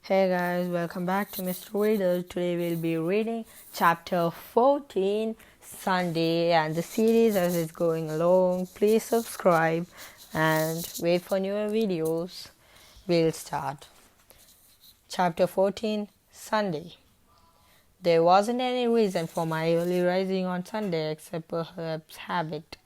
Hey guys, welcome back to Mr. Reader. Today we'll be reading chapter 14, Sunday, and the series as it's going along. Please subscribe and wait for newer videos. We'll start. Chapter 14, Sunday. There wasn't any reason for my early rising on Sunday except perhaps habit.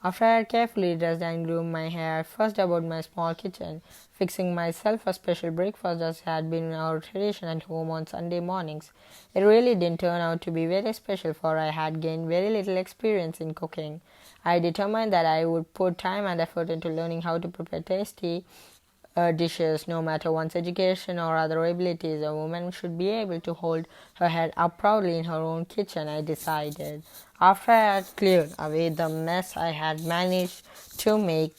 After I had carefully dressed and groomed my hair, I fussed about my small kitchen, fixing myself a special breakfast as had been our tradition at home on Sunday mornings. It really didn't turn out to be very special, for I had gained very little experience in cooking. I determined that I would put time and effort into learning how to prepare tasty dishes. No matter one's education or other abilities, a woman should be able to hold her head up proudly in her own kitchen, I decided. After I had cleared away the mess I had managed to make,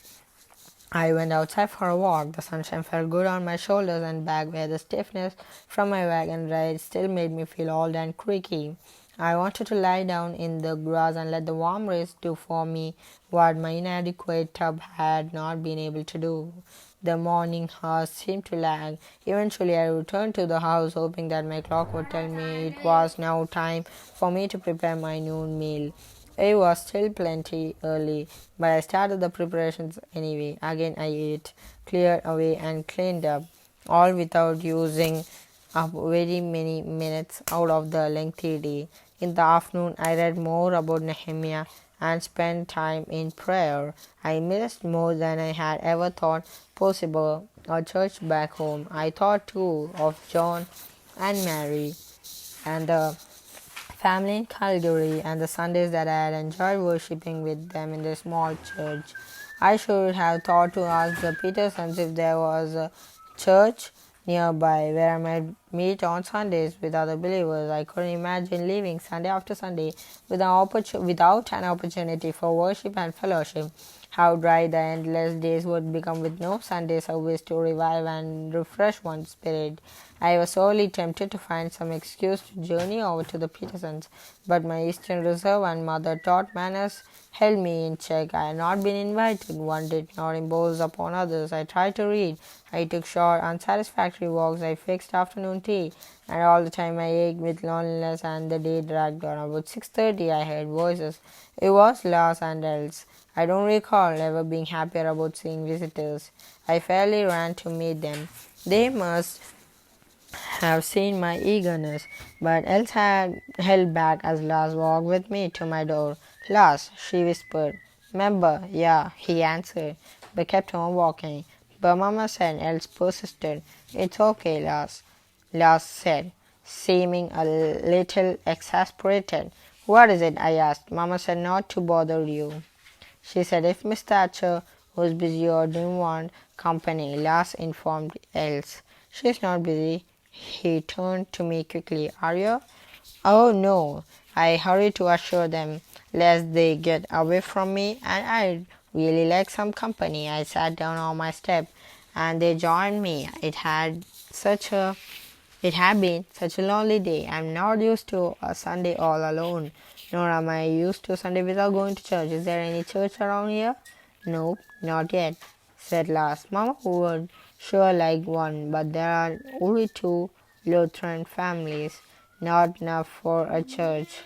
I went outside for a walk. The sunshine felt good on my shoulders and back, where the stiffness from my wagon ride still made me feel old and creaky. I wanted to lie down in the grass and let the warm rays do for me what my inadequate tub had not been able to do. The morning hours seemed to lag. Eventually, I returned to the house, hoping that my clock would tell me it was now time for me to prepare my noon meal. It was still plenty early, but I started the preparations anyway. Again I ate, cleared away and cleaned up, all without using up very many minutes out of the lengthy day. In the afternoon I read more about Nehemiah and spent time in prayer. I missed more than I had ever thought possible a church back home. I thought too of John and Mary and the family in Calgary and the Sundays that I had enjoyed worshipping with them in the small church. I should have thought to ask the Petersons if there was a church nearby where I might meet on Sundays with other believers. I couldn't imagine living Sunday after Sunday without an opportunity for worship and fellowship. How dry the endless days would become with no Sunday service to revive and refresh one's spirit. I was sorely tempted to find some excuse to journey over to the Petersons, but my Eastern Reserve and mother-taught manners held me in check. I had not been invited. One did not impose upon others. I tried to read. I took short, unsatisfactory walks. I fixed afternoon tea, and all the time I ached with loneliness, and the day dragged on. About 6:30 I heard voices. It was Lars and Els. I don't recall ever being happier about seeing visitors. I fairly ran to meet them. They must have seen my eagerness, but Els had held back as Lars walked with me to my door. Lars, she whispered. Member, yeah, he answered, but kept on walking. But Mama said. Els persisted. It's okay, Lars said, seeming a little exasperated. What is it? I asked. Mama said not to bother you. She said if Miss Thatcher was busy or didn't want company, Lars informed Els. She's not busy. He turned to me quickly. Are you? Oh no. I hurried to assure them, lest they get away from me, and I'd really like some company. I sat down on my step, and they joined me. It had been such a lonely day. I'm not used to a Sunday all alone, nor am I used to Sunday without going to church. Is there any church around here? Nope, not yet, said Lars. Mama would sure like one, but there are only two Lutheran families, not enough for a church.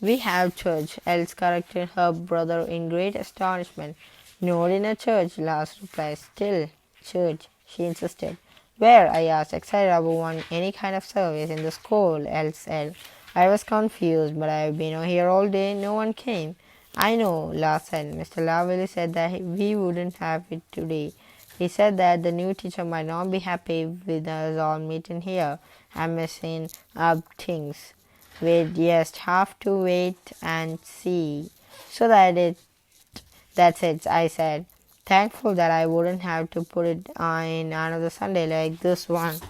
We have church, Els corrected her brother in great astonishment. Not in a church, Lars replied. Still, church, she insisted. Where? I asked, excited about any kind of service. In the school, Els said. I was confused, but I've been here all day. No one came. I know, Lars said. Mr. Lavelli said that we wouldn't have it today. He said that the new teacher might not be happy with us all meeting here and messing up things. We'd just have to wait and see. That's it, I said, thankful that I wouldn't have to put it in another Sunday like this one.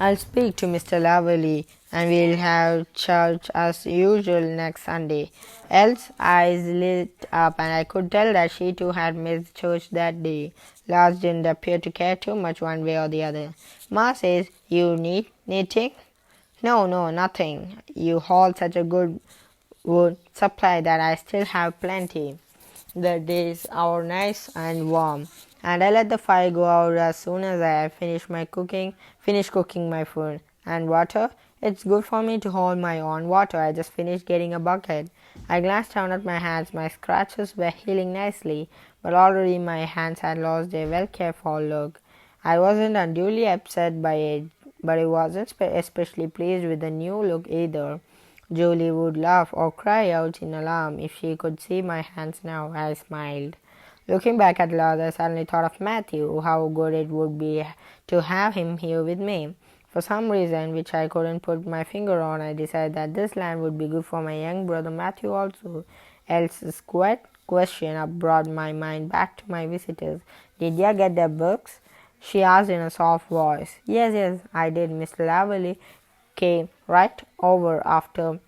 I'll speak to Mr. Lavelli and we'll have church as usual next Sunday. Elle's eyes lit up and I could tell that she too had missed church that day. Lars didn't appear to care too much one way or the other. Ma says, you need knitting? No, nothing. You haul such a good wood supply that I still have plenty. The days are nice and warm, and I let the fire go out as soon as I had finished cooking my food. And water? It's good for me to hold my own water. I just finished getting a bucket. I glanced down at my hands. My scratches were healing nicely, but already my hands had lost their well cared for look. I wasn't unduly upset by it, but I wasn't especially pleased with the new look either. Julie would laugh or cry out in alarm if she could see my hands now. I smiled. Looking back at Lars, I suddenly thought of Matthew, how good it would be to have him here with me. For some reason, which I couldn't put my finger on, I decided that this land would be good for my young brother Matthew also. Else's question brought my mind back to my visitors. Did you get their books? She asked in a soft voice. Yes, I did. Mr. Laverly came right over after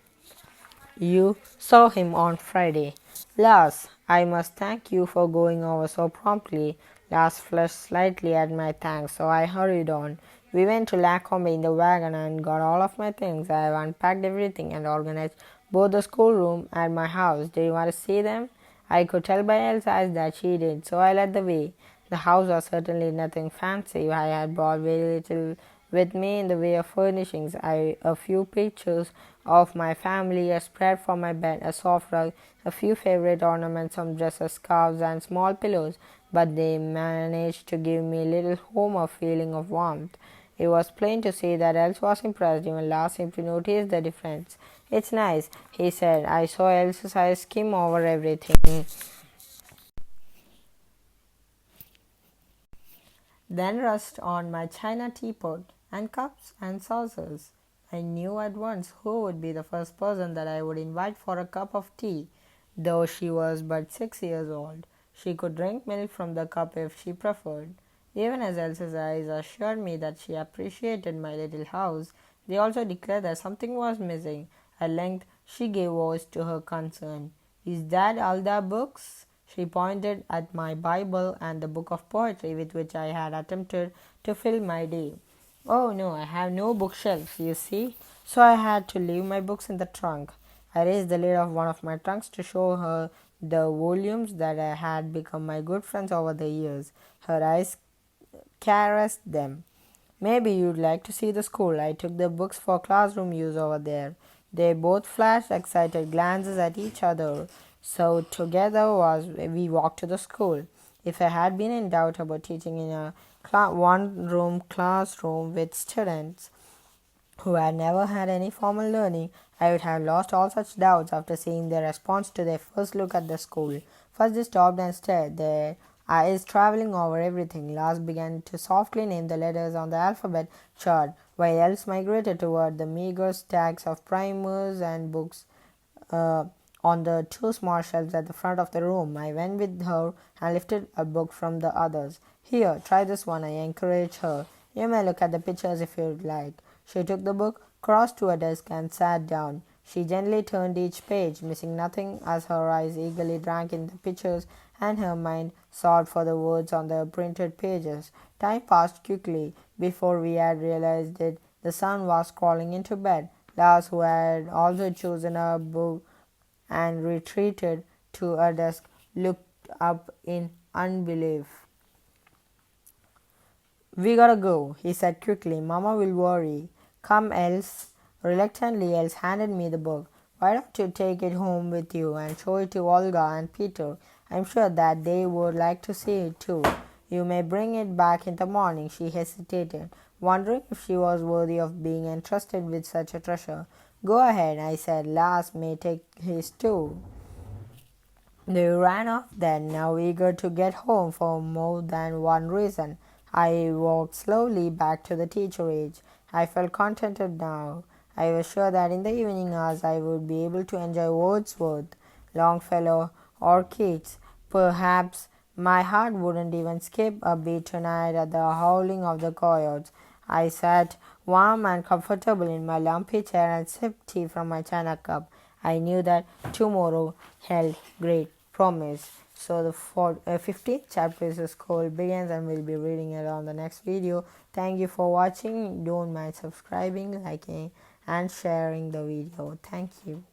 you saw him on Friday. Lars, I must thank you for going over so promptly. Lars flushed slightly at my thanks, so I hurried on. We went to Lacombe in the wagon and got all of my things. I have unpacked everything and organized both the schoolroom and my house. Do you want to see them? I could tell by Elsa's eyes that she did, so I led the way. The house was certainly nothing fancy. I had brought very little with me in the way of furnishings. A few pictures of my family, a spread for my bed, a soft rug, a few favorite ornaments, some dresses, scarves, and small pillows, but they managed to give me a little home a feeling of warmth. It was plain to see that Else was impressed. Even Lars seemed to notice the difference. It's nice, he said. I saw Else's eyes skim over everything, then rust on my china teapot and cups and saucers. I knew at once who would be the first person that I would invite for a cup of tea, though she was but 6 years old. She could drink milk from the cup if she preferred. Even as Elsa's eyes assured me that she appreciated my little house, they also declared that something was missing. At length she gave voice to her concern. Is that all the books? She pointed at my Bible and the book of poetry with which I had attempted to fill my day. Oh no, I have no bookshelves, you see, so I had to leave my books in the trunk. I raised the lid of one of my trunks to show her the volumes that had become my good friends over the years. Her eyes caressed them. Maybe you'd like to see the school. I took the books for classroom use over there. They both flashed excited glances at each other. So together was we walked to the school. If I had been in doubt about teaching in a one-room classroom with students who had never had any formal learning, I would have lost all such doubts after seeing their response to their first look at the school. First they stopped and stared, their eyes traveling over everything. Lars began to softly name the letters on the alphabet chart, while Else migrated toward the meager stacks of primers and books on the two small shelves at the front of the room. I went with her and lifted a book from the others. Here, try this one, I encouraged her. You may look at the pictures if you'd like. She took the book, crossed to a desk, and sat down. She gently turned each page, missing nothing as her eyes eagerly drank in the pictures and her mind sought for the words on the printed pages. Time passed quickly. Before we had realized it, the sun was crawling into bed. Lars, who had also chosen a book and retreated to a desk, looked up in unbelief. We gotta go, he said quickly. Mama will worry. Come, Else. Reluctantly, Else handed me the book. Why don't you take it home with you and show it to Olga and Peter? I'm sure that they would like to see it too. You may bring it back in the morning. She hesitated, wondering if she was worthy of being entrusted with such a treasure. Go ahead, I said. Lars may take his too. They ran off then, now eager to get home for more than one reason. I walked slowly back to the teacher age. I felt contented now. I was sure that in the evening hours I would be able to enjoy Wordsworth, Longfellow, or Keats. Perhaps my heart wouldn't even skip a beat tonight at the howling of the coyotes. I sat warm and comfortable in my lumpy chair and sipped tea from my china cup. I knew that tomorrow held great promise. So the 15th chapter is the school begins, and we'll be reading it on the next video. Thank you for watching. Don't mind subscribing, liking, and sharing the video. Thank you.